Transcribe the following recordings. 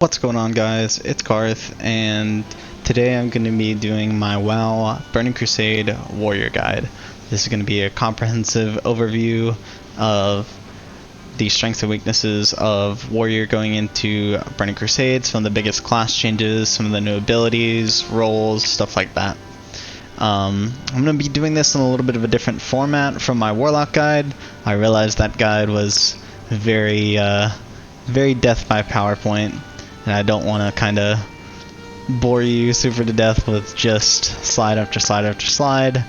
What's going on, guys? It's Garth, and today I'm going to be doing my WoW Burning Crusade Warrior Guide. This is going to be a comprehensive overview of the strengths and weaknesses of Warrior going into Burning Crusade, some of the biggest class changes, some of the new abilities, roles, stuff like that. I'm going to be doing this in a little bit of a different format from my Warlock guide. I realized that guide was very death by PowerPoint. And I don't want to kind of bore you super to death with just slide after slide after slide.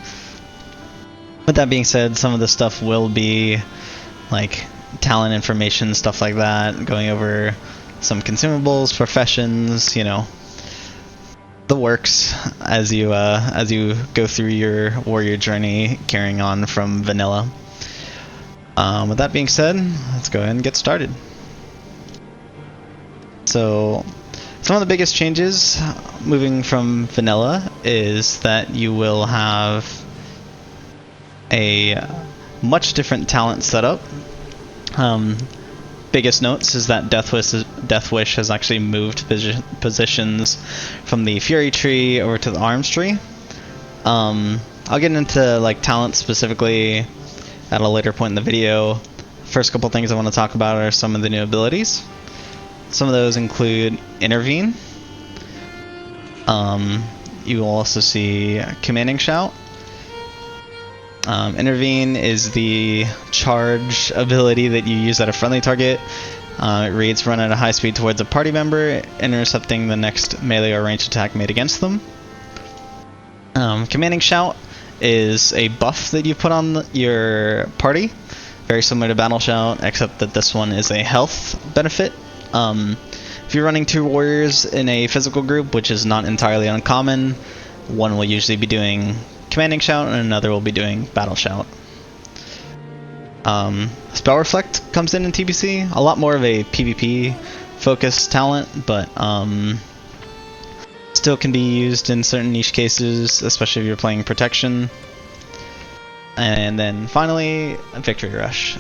With that being said, some of the stuff will be like talent information, stuff like that, going over some consumables, professions, you know, the works as you go through your warrior journey, carrying on from vanilla. With that being said, let's go ahead and get started. So, some of the biggest changes moving from vanilla is that you will have a much different talent setup. Biggest notes is that Death Wish has actually moved positions from the Fury tree over to the Arms tree. I'll get into like talent specifically at a later point in the video. First couple things I want to talk about are some of the new abilities. Some of those include Intervene. You will also see Commanding Shout. Intervene is the charge ability that you use at a friendly target. It reads run at a high speed towards a party member, intercepting the next melee or ranged attack made against them. Commanding Shout is a buff that you put on your party, very similar to Battle Shout, except that this one is a health benefit. If you're running two warriors in a physical group, which is not entirely uncommon, one will usually be doing Commanding Shout and another will be doing Battle Shout. Spell Reflect comes in TBC, a lot more of a PvP focused talent, but still can be used in certain niche cases, especially if you're playing Protection. And then finally, Victory Rush.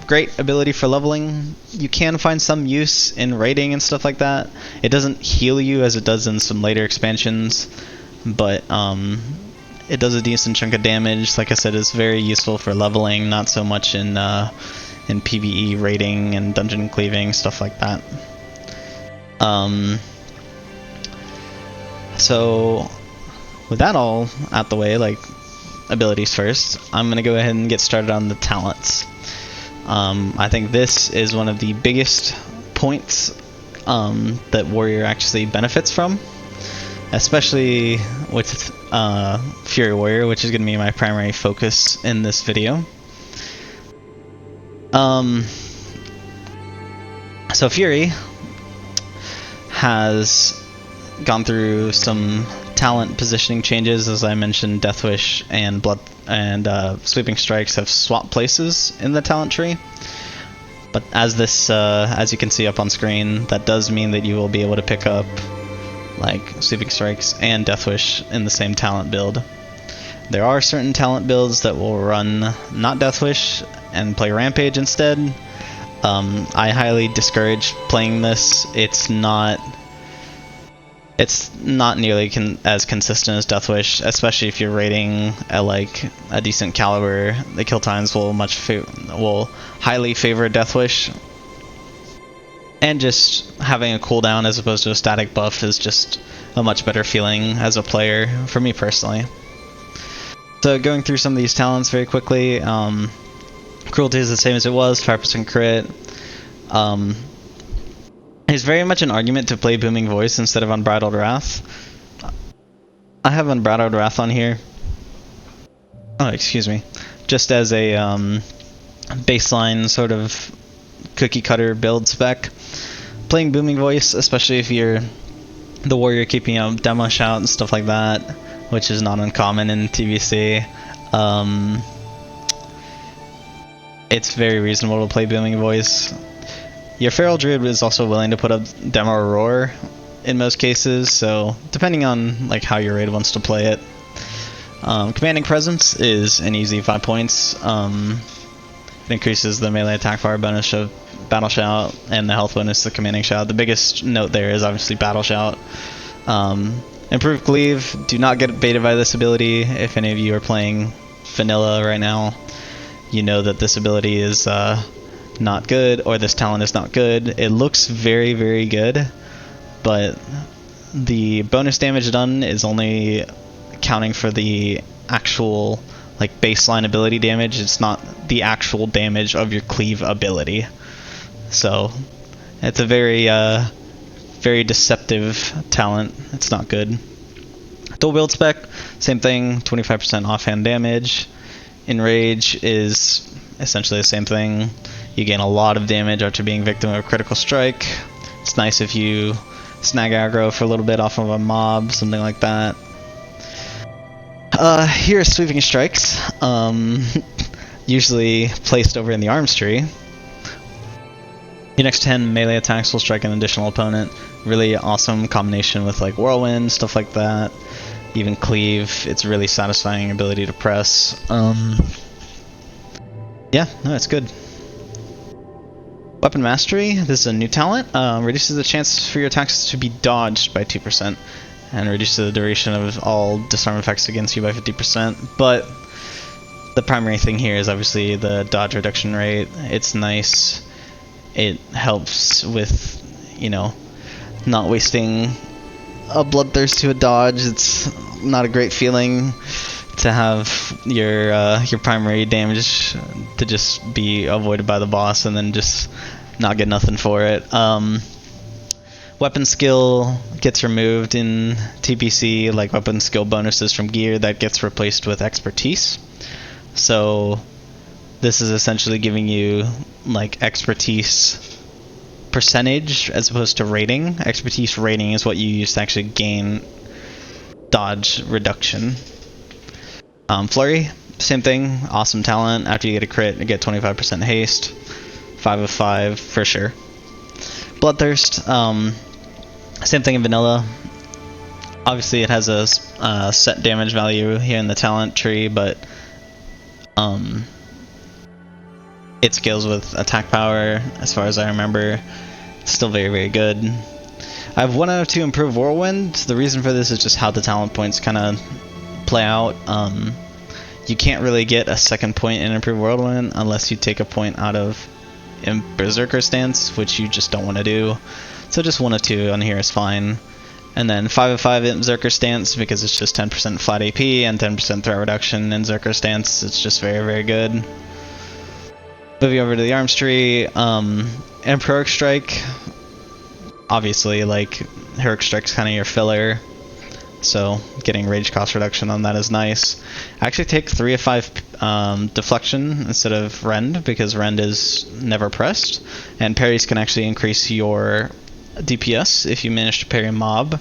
Great ability for leveling. You can find some use in raiding and stuff like that. It doesn't heal you as it does in some later expansions, but it does a decent chunk of damage. Like I said, it's very useful for leveling, not so much in PvE raiding and dungeon cleaving, stuff like that. So with that all out the way, like abilities first, I'm going to go ahead and get started on the talents. I think this is one of the biggest points that Warrior actually benefits from, especially with Fury Warrior, which is going to be my primary focus in this video. So Fury has gone through some talent positioning changes. As I mentioned, Death Wish and Sweeping Strikes have swapped places in the talent tree. But as you can see up on screen, that does mean that you will be able to pick up like Sweeping Strikes and Death Wish in the same talent build. There are certain talent builds that will run not Death Wish and play Rampage instead. I highly discourage playing this. It's not nearly as consistent as Death Wish, especially if you're raiding at like a decent caliber. The kill times will highly favor Death Wish, and just having a cooldown as opposed to a static buff is just a much better feeling as a player for me personally. So going through some of these talents very quickly, Cruelty is the same as it was, 5% crit. It's very much an argument to play Booming Voice instead of Unbridled Wrath. I have Unbridled Wrath on here. Oh, excuse me. Just as a baseline sort of cookie cutter build spec. Playing Booming Voice, especially if you're the warrior keeping up Demo Shout and stuff like that, which is not uncommon in TBC. It's very reasonable to play Booming Voice. Your Feral Druid is also willing to put up Demo Roar in most cases, so depending on like how your raid wants to play it. Commanding Presence is an easy 5 points. It increases the melee attack fire bonus of Battle Shout, and the health bonus to Commanding Shout. The biggest note there is obviously Battle Shout. Improved Cleave, do not get baited by this ability. If any of you are playing vanilla right now, you know that this ability is not good, or this talent is not good. It looks very, very good, but the bonus damage done is only counting for the actual like baseline ability damage. It's not the actual damage of your Cleave ability. So it's a very very deceptive talent. It's not good. Dual build spec, same thing, 25% offhand damage. Enrage is essentially the same thing. You gain a lot of damage after being victim of a critical strike. It's nice if you snag aggro for a little bit off of a mob, something like that. Here are sweeping strikes, usually placed over in the arms tree. Your next 10 melee attacks will strike an additional opponent. Really awesome combination with like Whirlwind, stuff like that. Even Cleave, it's really satisfying ability to press. Yeah, no, it's good. Weapon Mastery, this is a new talent. Reduces the chance for your attacks to be dodged by 2%, and reduces the duration of all disarm effects against you by 50%. But the primary thing here is obviously the dodge reduction rate. It's nice. It helps with, you know, not wasting a bloodthirst to a dodge. It's not a great feeling to have your primary damage to just be avoided by the boss and then just not get nothing for it. Weapon skill gets removed in TBC, like weapon skill bonuses from gear, that gets replaced with expertise. So this is essentially giving you like expertise percentage as opposed to rating. Expertise rating is what you use to actually gain dodge reduction. Flurry, same thing, awesome talent. After you get a crit, you get 25% haste. 5 of 5 for sure. Bloodthirst, same thing in vanilla. Obviously it has a set damage value here in the talent tree, but it scales with attack power as far as I remember. It's still very, very good. I have 1 out of 2 improved Whirlwind. The reason for this is just how the talent points kind of play out. You can't really get a second point in improved Whirlwind unless you take a point out of Berserker Stance, which you just don't want to do. So just 1 of 2 on here is fine. And then 5 of 5 in Berserker Stance, because it's just 10% flat AP and 10% threat reduction in Berserker Stance. It's just very, very good. Moving over to the arms tree, and Heroic Strike, obviously, like, Heroic Strike's kind of your filler, so getting rage cost reduction on that is nice. I actually take 3 of 5 deflection instead of rend, because rend is never pressed, and parries can actually increase your DPS if you manage to parry a mob.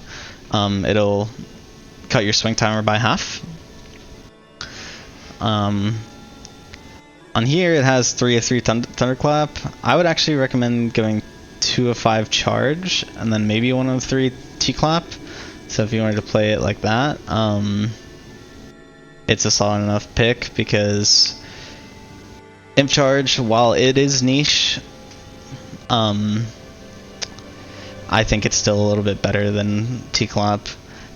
It'll cut your swing timer by half. On here it has 3 of 3 Thunderclap. I would actually recommend going 2 of 5 Charge, and then maybe 1 of 3 T-Clap. So if you wanted to play it like that, it's a solid enough pick, because Imp Charge, while it is niche, I think it's still a little bit better than T-Clap.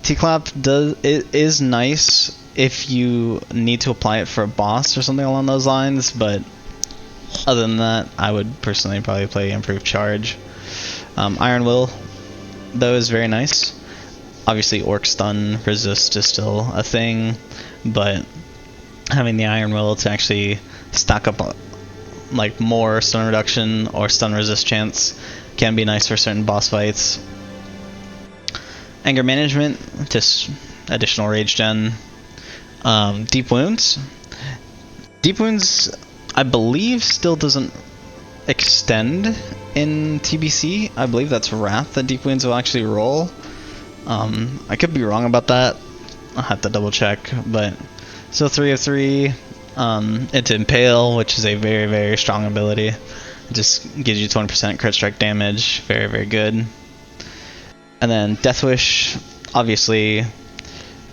T-Clap is nice if you need to apply it for a boss or something along those lines, but other than that, I would personally probably play Improved Charge. Iron Will, though, is very nice. Obviously, Orc Stun Resist is still a thing, but having the Iron Will to actually stack up like more stun reduction or stun resist chance can be nice for certain boss fights. Anger Management, just additional rage gen. Deep Wounds. Deep Wounds, I believe, still doesn't extend in TBC. I believe that's Wrath that Deep Wounds will actually roll. I could be wrong about that. I'll have to double check. But so 3 of 3 into Impale, which is a very, very strong ability. It just gives you 20% crit strike damage. Very, very good. And then Death Wish, obviously, a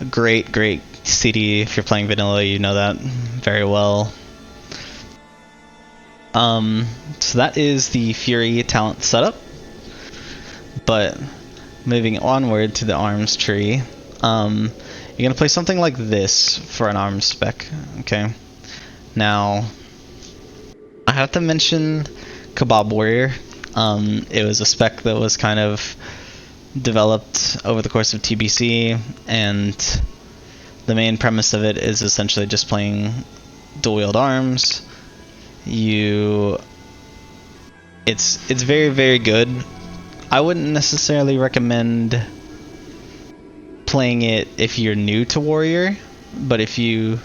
great, great CD. If you're playing vanilla, you know that very well. So that is the Fury talent setup. But moving onward to the arms tree, you're gonna play something like this for an arms spec. Okay. Now, I have to mention Kebab Warrior. It was a spec that was kind of developed over the course of TBC, and the main premise of it is essentially just playing dual wield arms. It's very, very good. I wouldn't necessarily recommend playing it if you're new to Warrior, but if you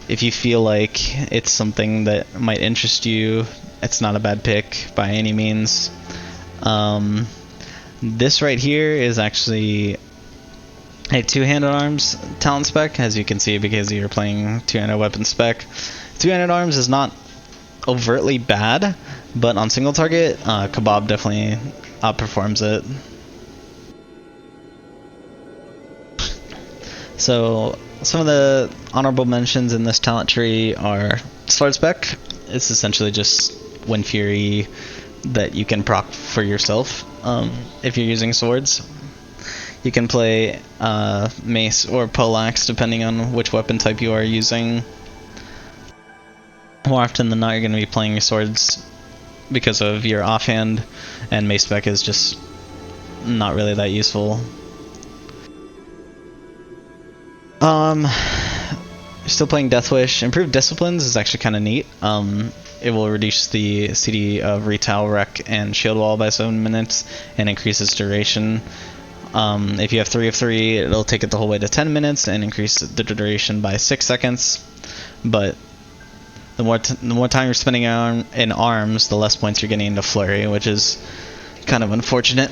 feel like it's something that might interest you, it's not a bad pick by any means. This right here is actually a two-handed arms talent spec, as you can see, because you're playing two-handed weapon spec. Two-handed arms is not overtly bad, but on single target, Kebab definitely outperforms it. So some of the honorable mentions in this talent tree are Sword Spec. It's essentially just Wind Fury that you can proc for yourself if you're using swords. You can play Mace or Poleaxe depending on which weapon type you are using. More often than not, you're going to be playing swords because of your offhand, and Mace Spec is just not really that useful. Still playing Death Wish. Improved Disciplines is actually kind of neat. It will reduce the CD of Retail, Wreck, and Shield Wall by 7 minutes and increase its duration. If you have 3 of 3, it'll take it the whole way to 10 minutes and increase the duration by 6 seconds. But the more time you're spending in arms, the less points you're getting into Flurry, which is kind of unfortunate.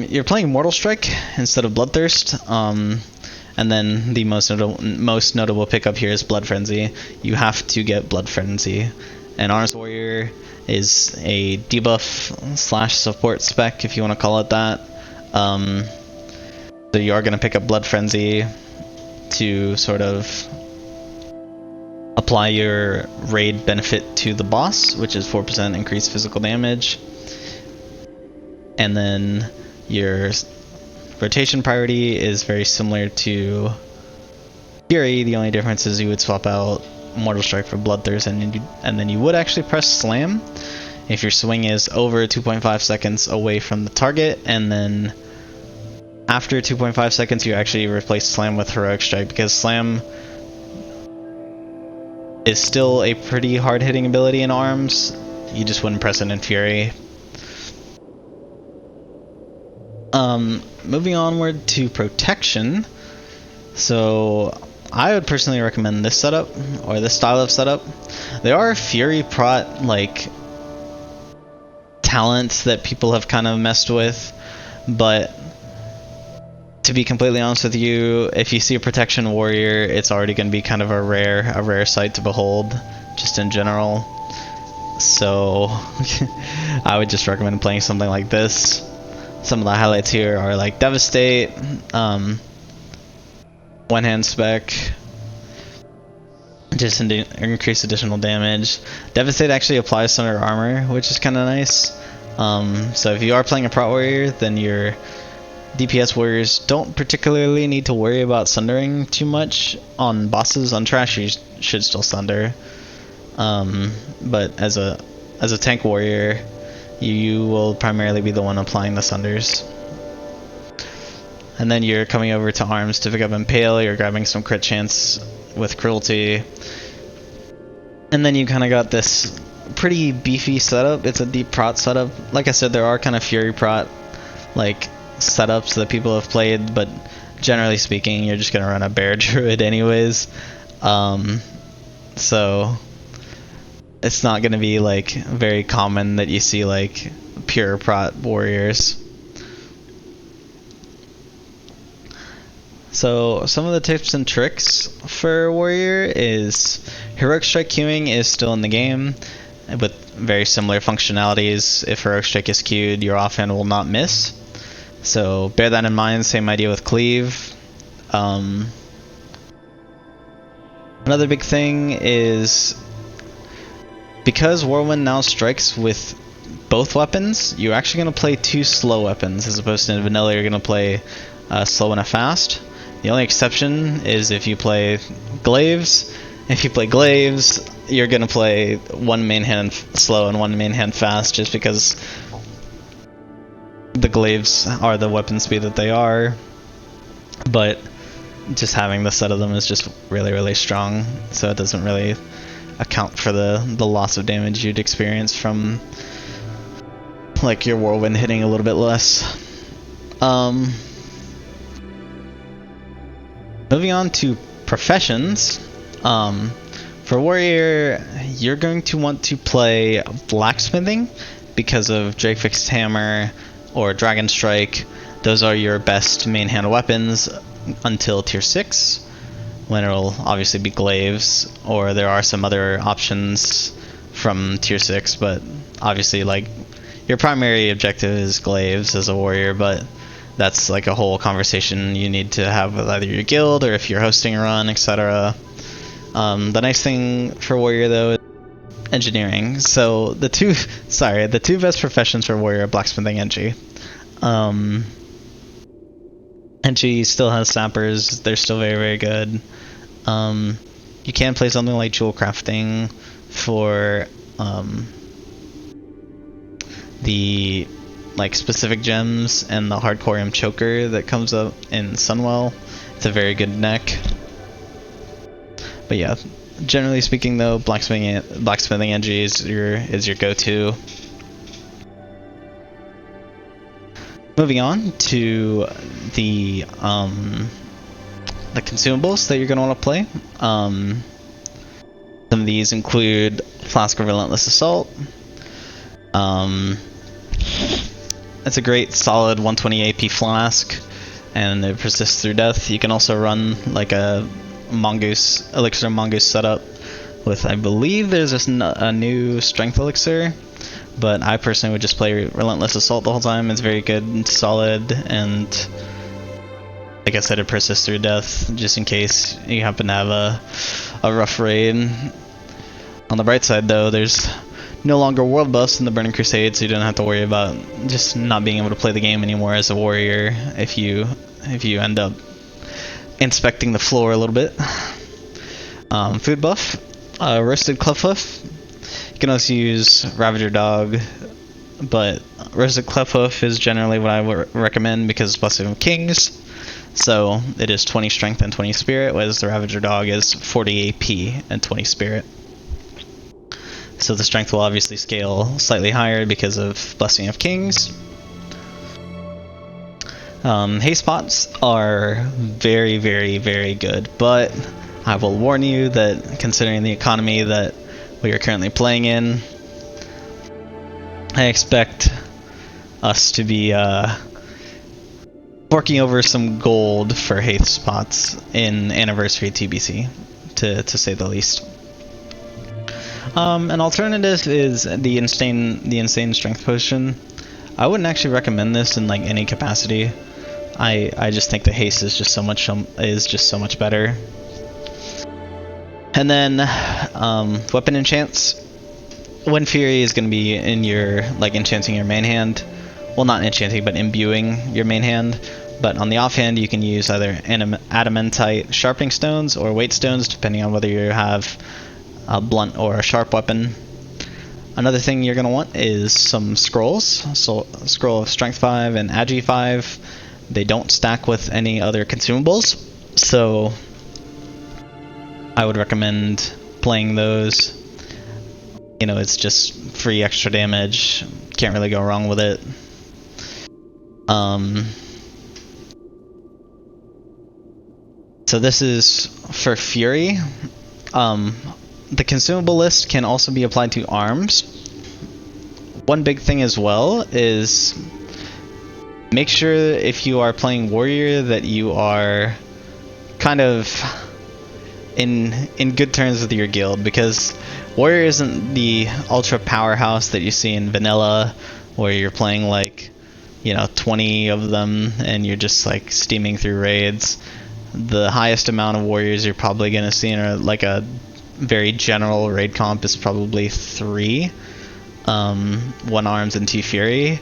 You're playing Mortal Strike instead of Bloodthirst, and then the most notable pickup here is Blood Frenzy. You have to get Blood Frenzy. And Arms Warrior is a debuff / support spec, if you want to call it that. So you are going to pick up Blood Frenzy to sort of apply your raid benefit to the boss, which is 4% increased physical damage. And then your rotation priority is very similar to Fury. The only difference is you would swap out Mortal Strike for Bloodthirst, and then you would actually press Slam if your swing is over 2.5 seconds away from the target, and then after 2.5 seconds you actually replace Slam with Heroic Strike, because Slam is still a pretty hard-hitting ability in arms. You just wouldn't press it in Fury. Moving onward to protection, so I would personally recommend this setup, or this style of setup. There are Fury prot like talents that people have kind of messed with, but to be completely honest with you, if you see a protection warrior, it's already going to be kind of a rare sight to behold, just in general. So I would just recommend playing something like this. Some of the highlights here are like Devastate, one hand spec, just increase additional damage. Devastate actually applies Sunder Armor, which is kind of nice. So if you are playing a prot warrior, then your DPS warriors don't particularly need to worry about sundering too much on bosses. On trash you should still sunder, but as a tank warrior, you will primarily be the one applying the sunders. And then you're coming over to arms to pick up Impale. You're grabbing some crit chance with Cruelty, and then you kind of got this pretty beefy setup. It's a deep prot setup. Like I said, there are kind of Fury prot like setups that people have played, but generally speaking, you're just gonna run a Bear Druid anyways. So it's not gonna be like very common that you see like pure prot warriors. So some of the tips and tricks for warrior is Heroic Strike queuing is still in the game with very similar functionalities. If Heroic Strike is queued, your offhand will not miss. So bear that in mind. Same idea with Cleave. Another big thing is because Whirlwind now strikes with both weapons, you're actually going to play two slow weapons as opposed to in vanilla you're going to play a slow and a fast. The only exception is if you play glaives. If you play glaives, you're going to play one main hand slow and one main hand fast just because the glaives are the weapon speed that they are. But just having the set of them is just really strong, so it doesn't really account for the loss of damage you'd experience from like your Whirlwind hitting a little bit less. Moving on to professions. For warrior, you're going to want to play blacksmithing because of Dragefixed Hammer or Dragon Strike. Those are your best main hand weapons until tier 6, when it'll obviously be glaives, or there are some other options from tier 6, but obviously like your primary objective is glaives as a warrior, but that's like a whole conversation you need to have with either your guild or if you're hosting a run, etc. The nice thing for warrior though is engineering. So the two best professions for warrior are blacksmithing and Engi. Engi still has sappers, they're still very good. You can play something like jewel crafting for the like specific gems and the hardcorium choker that comes up in Sunwell. It's a very good neck. But yeah, generally speaking though, blacksmithing Engi is your go-to. Moving on to the consumables that you're going to want to play. Some of these include Flask of Relentless Assault. It's a great solid 120 AP flask, and it persists through death. You can also run like a elixir mongoose setup with, I believe there's a new strength elixir, but I personally would just play Relentless Assault the whole time. It's very good and solid, and like I said, it persists through death just in case you happen to have a rough raid. On the bright side though, there's no longer world buffs in the Burning Crusade, so you don't have to worry about just not being able to play the game anymore as a warrior if you end up inspecting the floor a little bit. Food buff, roasted clubhoof. You can also use Ravager Dog, but roasted clubhoof is generally what I would recommend because it's Blessing of Kings. So it is 20 strength and 20 spirit, whereas the Ravager Dog is 40 AP and 20 spirit. So the strength will obviously scale slightly higher because of Blessing of Kings. Haste pots are very good, but I will warn you that considering the economy that we are currently playing in, I expect us to be forking over some gold for haste pots in Anniversary TBC, to say the least. An alternative is the insane strength potion. I wouldn't actually recommend this in like any capacity. I just think the haste is just so much better. And then weapon enchants. Wind Fury is going to be in your like enchanting your main hand. Well, not enchanting, but imbuing your main hand. But on the offhand, you can use either adamantite sharpening stones or weight stones, depending on whether you have a blunt or a sharp weapon. Another thing you're going to want is some scrolls. So scroll of strength 5 and agi 5. They don't stack with any other consumables, so I would recommend playing those. You know, it's just free extra damage. Can't really go wrong with it. So this is for Fury. The consumable list can also be applied to arms. One big thing as well is make sure if you are playing warrior that you are kind of in good terms with your guild, because warrior isn't the ultra powerhouse that you see in vanilla where you're playing like, you know, 20 of them and you're just like steaming through raids. The highest amount of warriors you're probably going to see in like a very general raid comp is probably 3. 1 arms and 2 fury.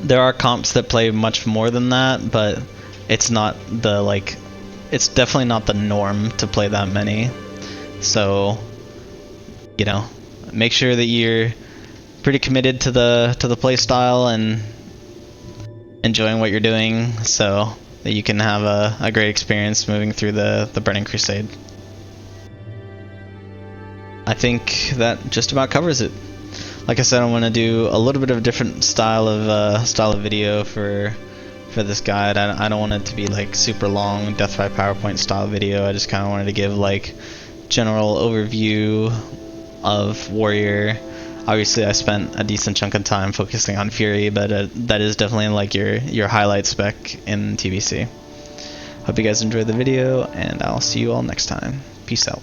There are comps that play much more than that, but it's not the it's definitely not the norm to play that many. So, you know, make sure that you're pretty committed to the play style and enjoying what you're doing, so that you can have a great experience moving through the Burning Crusade. I think that just about covers it. Like I said, I'm gonna do a little bit of a different style of video for this guide. I don't want it to be like super long death by PowerPoint style video. I just kind of wanted to give like general overview of warrior. Obviously, I spent a decent chunk of time focusing on fury, but that is definitely like your highlight spec in TBC. Hope you guys enjoyed the video, and I'll see you all next time. Peace out.